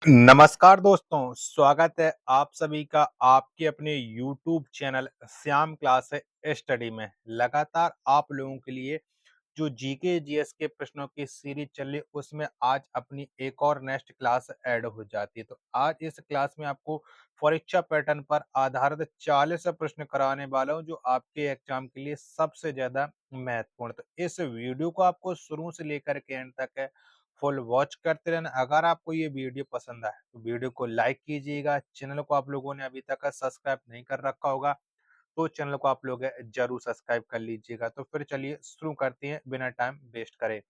नमस्कार दोस्तों, स्वागत है आप सभी का आपके अपने YouTube channel Shyam class study में। लगातार आप लोगों के लिए जो जीके जीएस के प्रश्नों की सीरीज चल रही है उसमें आज अपनी एक और नेक्स्ट क्लास ऐड हो जाती है। तो आज इस क्लास में आपको परीक्षा पैटर्न पर आधारित 40 प्रश्न कराने वाला हूं जो आपके एग्जाम के लिए सबसे ज्यादा महत्वपूर्ण। तो इस वीडियो को आपको शुरू से लेकर के एंड तक है फुल वॉच करते रहना। अगर आपको ये वीडियो पसंद आए तो वीडियो को लाइक कीजिएगा। चैनल को आप लोगों ने अभी तक सब्सक्राइब नहीं कर रखा होगा तो चैनल को आप लोग जरूर सब्सक्राइब कर लीजिएगा। तो फिर चलिए शुरू करते हैं बिना टाइम वेस्ट करे।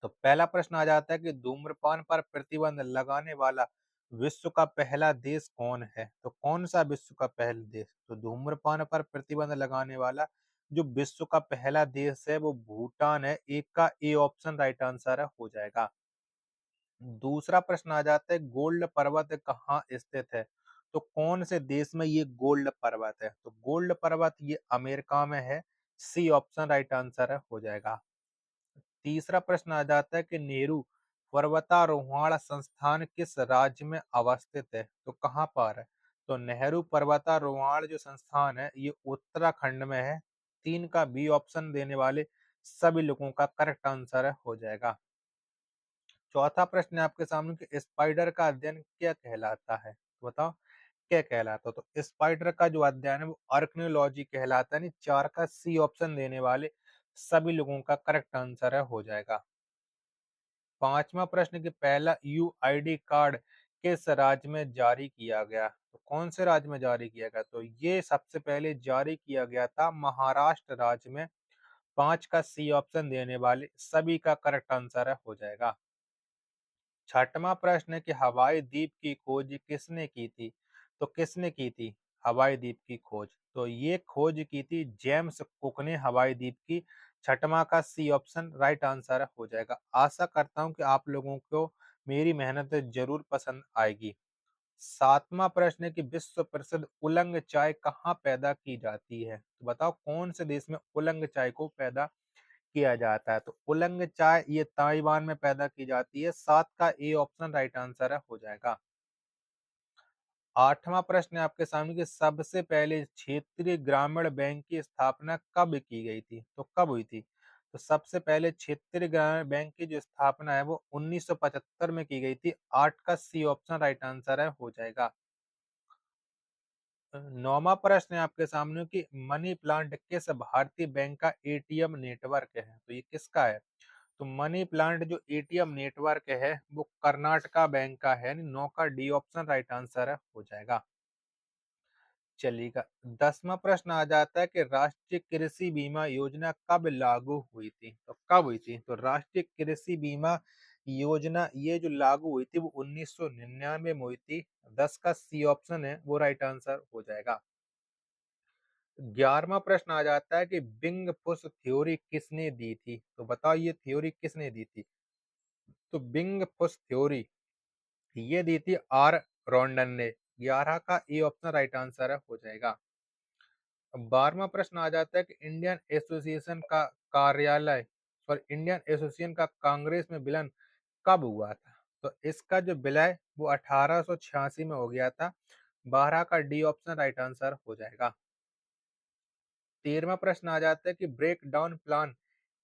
तो पहला प्रश्न आ जाता है कि धूम्रपान पर प्रतिबंध लगाने वाला विश्व का पहला देश कौन है? तो कौन सा विश्व का पहला देश? तो धूम्रपान पर प्रतिबंध लगाने वाला जो विश्व का पहला देश है वो भूटान है। एक का ए ऑप्शन राइट आंसर हो जाएगा। दूसरा प्रश्न आ जाता है गोल्ड पर्वत कहाँ स्थित है? तो कौन से देश में ये गोल्ड पर्वत है? तो गोल्ड पर्वत ये अमेरिका में है। सी ऑप्शन राइट आंसर हो जाएगा। तीसरा प्रश्न आ जाता है कि नेहरू पर्वतारोहण संस्थान किस राज्य में अवस्थित है? तो कहाँ पर है? तो नेहरू पर्वतारोहण जो संस्थान है ये उत्तराखंड में है। 3 का बी ऑप्शन देने वाले सभी लोगों का करेक्ट आंसर हो जाएगा। चौथा प्रश्न है आपके सामने कि स्पाइडर का अध्ययन क्या कहलाता है? तो बताओ क्या कहलाता है? तो स्पाइडर का जो अध्ययन है वो आर्कनियोलॉजी कहलाता है। नहीं, 4 का सी ऑप्शन देने वाले सभी लोगों का करेक्ट आंसर हो जाएगा। पांचवा प्रश्न कि पहला यूआईडी कार्ड किस राज्य में जारी किया गया? तो कौन से राज्य में जारी किया गया? तो ये सबसे पहले जारी किया गया था महाराष्ट्र राज्य में। 5 का सी ऑप्शन देने वाले सभी का करेक्ट आंसर हो जाएगा। छठवां प्रश्न है कि हवाई द्वीप की खोज किसने की थी? तो किसने की थी हवाई द्वीप की खोज? तो ये खोज की थी जेम्स कुक ने हवाई द्वीप की। छठवां का सी ऑप्शन राइट आंसर हो जाएगा। आशा करता हूं कि आप लोगों को मेरी मेहनत जरूर पसंद आएगी। सातवां प्रश्न है कि विश्व प्रसिद्ध उलंग चाय कहाँ पैदा की जाती है? तो बताओ कौन से देश में उलंग चाय को पैदा किया जाता है? तो उलंग चाय ये ताइवान में पैदा की जाती है। 7 का ए ऑप्शन राइट आंसर हो जाएगा। आठवां प्रश्न है आपके सामने कि सबसे पहले क्षेत्रीय ग्रामीण बैंक की स्थापना कब की गई थी? तो कब हुई थी? तो सबसे पहले क्षेत्रीय ग्रामीण बैंक की जो स्थापना है वो 1975 में की गई थी। 8 का सी ऑप्शन राइट आंसर हो जाएगा। नौवां प्रश्न है आपके सामने कि मनी प्लांट किस भारतीय बैंक का एटीएम नेटवर्क है? तो ये किसका है? तो मनी प्लांट जो एटीएम नेटवर्क है वो कर्नाटका बैंक का है। 9 का डी ऑप्शन राइट आंसर हो जाएगा। चलिएगा, 10वां प्रश्न आ जाता है कि राष्ट्रीय कृषि बीमा योजना कब लागू हुई थी? तो कब हुई थी? तो राष्ट्रीय कृषि बीमा योजना ये जो लागू हुई थी वो 1999 में हुई थी। 10 का सी ऑप्शन है वो राइट आंसर हो जाएगा। 11वां प्रश्न आ जाता है कि बिंग पुस थ्योरी किसने दी थी? तो बताओ ये थ्योरी किसने दी थी? तो बिंग पुस थ्योरी ये दी थी आर रॉन्डन ने। 11 का ए ऑप्शन राइट आंसर हो जाएगा। 12वां प्रश्न आ जाता है कि इंडियन एसोसिएशन का कार्यालय और इंडियन एसोसिएशन का कांग्रेस में विलय कब हुआ था? तो इसका जो विलय वो 1886 में हो गया था। 12 का डी ऑप्शन राइट आंसर हो जाएगा। 13वां प्रश्न आ जाता है कि ब्रेक डाउन प्लान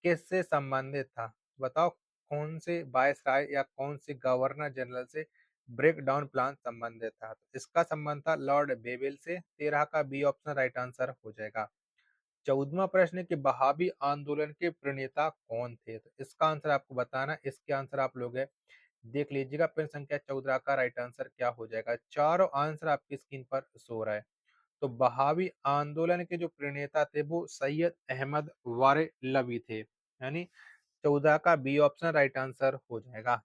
किससे संबंधित था? बताओ कौन से वायसराय या कौन से गवर्नर जनरल से ब्रेक डाउन प्लान संबंधित था? तो इसका संबंध था लॉर्ड बेवेल से। 13 का बी ऑप्शन राइट आंसर हो जाएगा। 14वां प्रश्न है कि बहावी आंदोलन के प्रणेता कौन थे? तो इसका आंसर आपको बताना। इसके आंसर आप लोग देख लीजिएगा। प्रश्न संख्या 14 का राइट आंसर क्या हो जाएगा? चारों आंसर आपकी स्क्रीन पर शो रहा है। तो बहावी आंदोलन के जो प्रणेता थे वो सैयद अहमद वारेलवी थे। यानी 14 का बी ऑप्शन राइट आंसर हो जाएगा।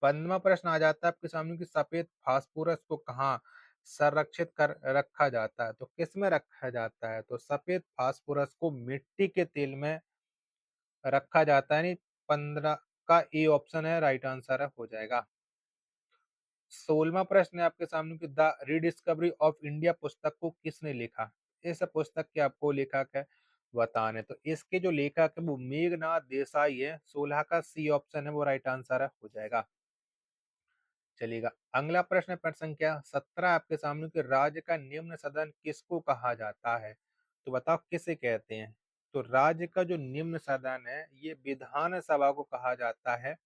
15वां प्रश्न आ जाता है आपके सामने कि सफेद फास्फोरस को कहाँ संरक्षित कर रखा जाता है? तो किस में रखा जाता है? तो सफेद फास्फोरस को मिट्टी के तेल में रखा जाता है। यानी 15 का ए ऑप्शन है राइट आंसर हो जाएगा। 16वां प्रश्न है आपके सामने कि द रीडिस्कवरी ऑफ इंडिया पुस्तक को किसने लिखा? इस पुस्तक के आपको लेखक है बताने। तो इसके जो लेखक है वो मेघनाथ देसाई है। 16 का सी ऑप्शन है वो राइट आंसर हो जाएगा। चलिएगा। अगला प्रश्न है प्रश्न संख्या 17 आपके सामने कि राज्य का निम्न सदन किसको कहा जाता है? तो बताओ किसे कहते हैं? तो राज्य का जो निम्न सदन है ये विधानसभा को कहा जाता है।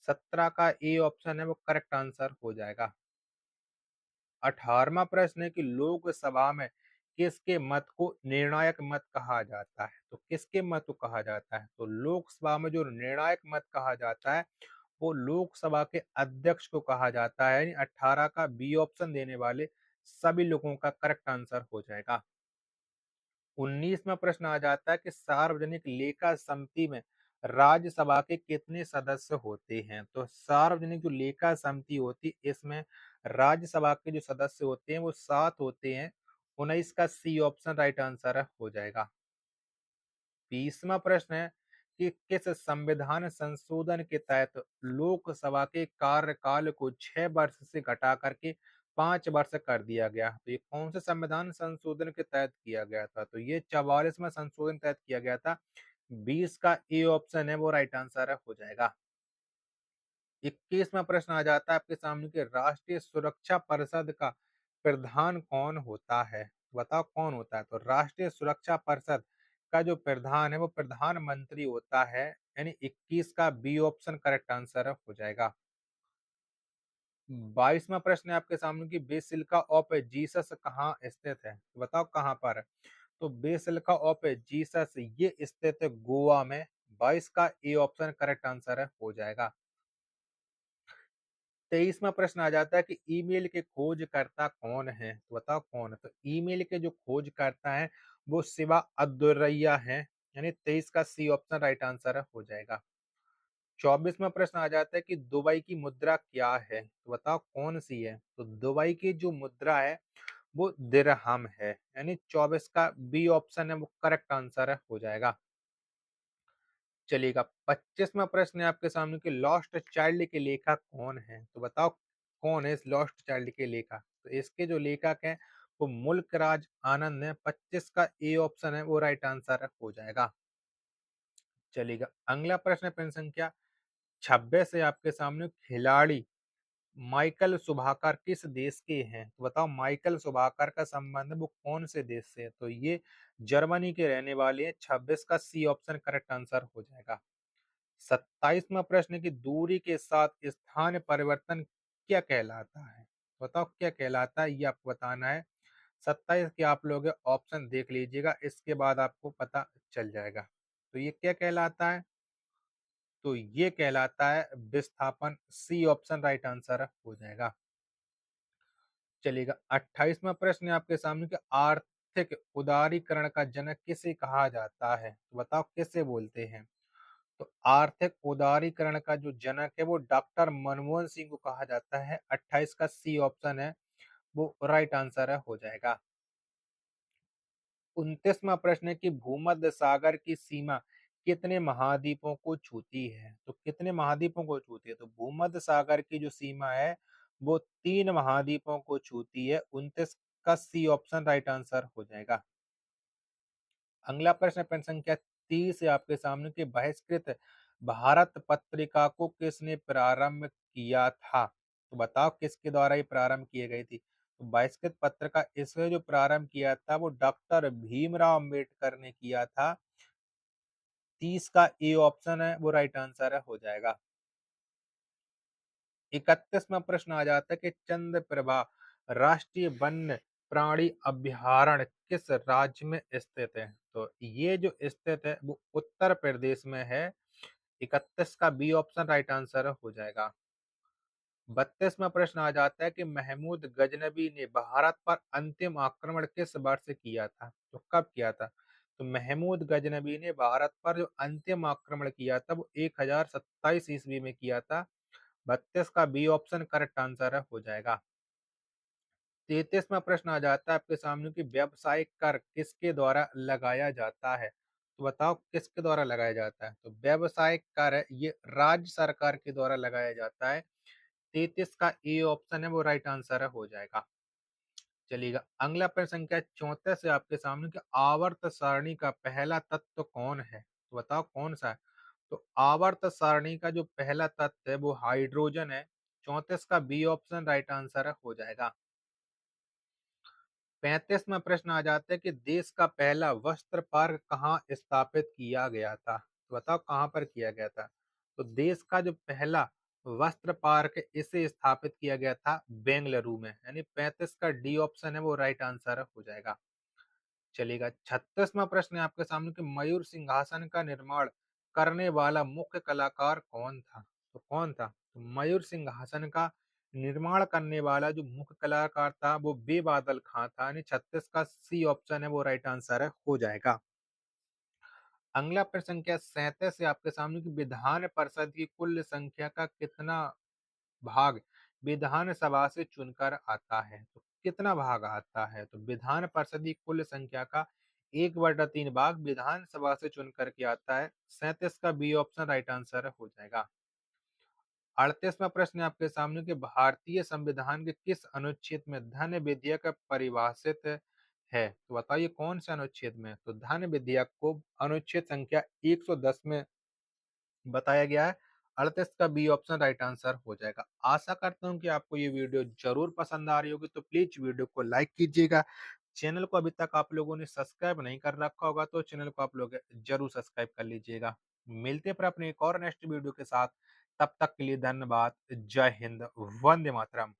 17 का ए ऑप्शन है वो करेक्ट आंसर हो जाएगा। 18वां प्रश्न है कि लोकसभा में किसके मत को निर्णायक मत कहा जाता है? तो किसके मत को कहा जाता है? तो लोकसभा में जो निर्णायक मत कहा जाता है वो लोकसभा के अध्यक्ष को कहा जाता है। यानी 18 का बी ऑप्शन देने वाले सभी लोगों का करेक्ट आंसर हो जाएगा। 19वां प्रश्न आ जाता है कि सार्वजनिक लेखा समिति में राज्यसभा के कितने सदस्य होते हैं? तो सार्वजनिक जो लेखा समिति होती है इसमें राज्यसभा के जो सदस्य होते हैं वो 7 होते हैं। 19 का सी ऑप्शन राइट आंसर हो जाएगा। 20वां प्रश्न है कि किस संविधान संशोधन के तहत लोकसभा के कार्यकाल को 6 वर्ष से घटा करके 5 वर्ष कर दिया गया? तो ये कौन से संविधान संशोधन के तहत किया गया था? तो ये 44वां संशोधन तहत किया गया था। 20 का ए ऑप्शन है वो राइट आंसर हो जाएगा। 21वां प्रश्न आ जाता है आपके सामने कि राष्ट्रीय सुरक्षा परिषद का प्रधान कौन होता है? बताओ कौन होता है? तो राष्ट्रीय सुरक्षा परिषद का जो प्रधान है वो प्रधानमंत्री होता है। यानी 21 का बी ऑप्शन करेक्ट आंसर हो जाएगा। 22वां प्रश्न है आपके सामने कि बेसिलिका ऑफ जीसस कहाँ स्थित है? तो बताओ कहाँ पर है? तो बेसिलिका ऑफ जीसस ये स्थित है गोवा में। 22 का ए ऑप्शन करेक्ट आंसर हो जाएगा। 23वां प्रश्न आ जाता है कि ईमेल के खोजकर्ता कौन है? तो बताओ कौन है? तो ईमेल के जो खोजकर्ता हैं वो शिवा अब्दुर्रैया हैं। यानी 23 का सी ऑप्शन राइट आंसर हो जाएगा। 24वां प्रश्न आ जाता है कि दुबई की मुद्रा क्या है? तो बताओ कौन सी है? तो दुबई की जो मुद्रा है वो दिरहम है। यानी 24 का बी ऑप्शन है वो करेक्ट आंसर हो जाएगा। चलिएगा। 25वां प्रश्न है आपके सामने कि लॉस्ट चाइल्ड के लेखक कौन है? तो बताओ कौन है इस लॉस्ट चाइल्ड के लेखक? तो इसके जो लेखक हैं वो मुल्क राज आनंद है। 25 का ए ऑप्शन है वो राइट आंसर हो जाएगा। चलिएगा। अगला प्रश्न है प्रश्न संख्या 26 है आपके सामने खिलाड़ी माइकल सुभाकर किस देश के हैं? तो बताओ माइकल सुभाकर का संबंध वो कौन से देश से है? तो ये जर्मनी के रहने वाले हैं। 26 का सी ऑप्शन करेक्ट आंसर हो जाएगा। 27वां प्रश्न की दूरी के साथ स्थान परिवर्तन क्या कहलाता है? बताओ क्या कहलाता है ये आपको बताना है। 27 के आप लोग ऑप्शन देख लीजिएगा इसके बाद आपको पता चल जाएगा। तो ये क्या कहलाता है? तो ये कहलाता है विस्थापन। सी ऑप्शन राइट आंसर हो जाएगा। चलिएगा। 28वां प्रश्न है आपके सामने कि आर्थिक उदारीकरण का जनक किसे कहा जाता है? तो बताओ किसे बोलते हैं? तो आर्थिक उदारीकरण का जो जनक है वो डॉक्टर मनमोहन सिंह को कहा जाता है। 28 का सी ऑप्शन है वो राइट आंसर हो जाएगा। 29वां प्रश्न है कि भूमध्य सागर की सीमा कितने महाद्वीपों को छूती है? तो कितने महाद्वीपों को छूती है? तो भूमध्य सागर की जो सीमा है वो 3 महाद्वीपों को छूती है। 29 का सी ऑप्शन राइट आंसर हो जाएगा। अगला प्रश्न प्रश्न संख्या 30 है आपके सामने कि बहिष्कृत भारत पत्रिका को किसने प्रारंभ किया था? तो बताओ किसके द्वारा ये प्रारंभ की गई थी? तो बहिष्कृत पत्रिका इसने जो प्रारंभ किया था वो डॉक्टर भीमराव अंबेडकर ने किया था। 30 का ए ऑप्शन है वो राइट आंसर हो जाएगा। 31वां प्रश्न आ जाता है कि चंद्रप्रभा राष्ट्रीय वन्य प्राणी अभ्यारण्य किस राज्य में स्थित है? तो ये जो स्थित है वो उत्तर प्रदेश में है। 31 का बी ऑप्शन राइट आंसर हो जाएगा। 32वां प्रश्न आ जाता है कि महमूद गजनबी ने भारत पर अंतिम आक्रमण किस वर्ष किया था? तो कब किया था? तो महमूद गजनबी ने भारत पर जो अंतिम आक्रमण किया था वो 1027 ईस्वी में किया था। 32 का बी ऑप्शन करेक्ट आंसर हो जाएगा। 33वां प्रश्न आ जाता है आपके सामने कि व्यावसायिक कर किसके द्वारा लगाया जाता है? तो बताओ किसके द्वारा लगाया जाता है? तो व्यावसायिक कर ये राज्य सरकार के द्वारा लगाया जाता है। 33 का ए ऑप्शन है वो राइट आंसर हो जाएगा। चलिएगा। अगला प्रश्न संख्या 34 है आपके सामने कि आवर्त सारणी का पहला तत्व कौन है? तो बताओ कौन सा है? तो आवर्त सारणी का जो पहला तत्व है वो हाइड्रोजन है। 34 का बी ऑप्शन राइट आंसर हो जाएगा। 35वां प्रश्न आ जाता है कि देश का पहला वस्त्र पार्क कहाँ स्थापित किया गया था? तो बताओ कहाँ पर किया गया था? तो देश का जो पहला वस्त्र पार्क है, इसे स्थापित किया गया था बेंगलुरु में, यानी 35 का डी ऑप्शन है वो राइट आंसर हो जाएगा। चलेगा। 36वां प्रश्न है आपके सामने कि मयूर सिंहासन का निर्माण करने वाला मुख्य कलाकार कौन था? तो कौन था? तो मयूर सिंहासन का निर्माण करने वाला जो मुख्य कलाकार था वो बेबादल खां था, यानी 36 का सी ऑप्शन है वो राइट आंसर है हो जाएगा। अगला प्रश्न संख्या 37 है आपके सामने कि विधान परिषद की कुल संख्या का कितना भाग विधानसभा से चुनकर आता है? तो कितना भाग आता है? तो विधान परिषद की कुल संख्या का 1/3 भाग विधानसभा से चुन करके आता है। 37 का बी ऑप्शन राइट आंसर हो जाएगा। 38वां प्रश्न है आपके सामने कि भारतीय संविधान के किस अनुच्छेद में धन विधेयक परिभाषित है? तो बताइए कौन से अनुच्छेद में? तो धन विधेयक को अनुच्छेद संख्या 110 में बताया गया है। 38 का बी ऑप्शन राइट आंसर हो जाएगा। आशा करता हूँ कि आपको ये वीडियो ज़रूर पसंद आ रही होगी, तो प्लीज़ वीडियो को लाइक कीजिएगा। चैनल को अभी तक आप लोगों ने सब्सक्राइब नहीं कर रखा होगा, तो चैनल को आप लोग ज़रूर सब्सक्राइब कर लीजिएगा। मिलते हैं फिर अपने एक और नेक्स्ट वीडियो के साथ, तब तक के लिए धन्यवाद। जय हिंद, वंदे मातरम।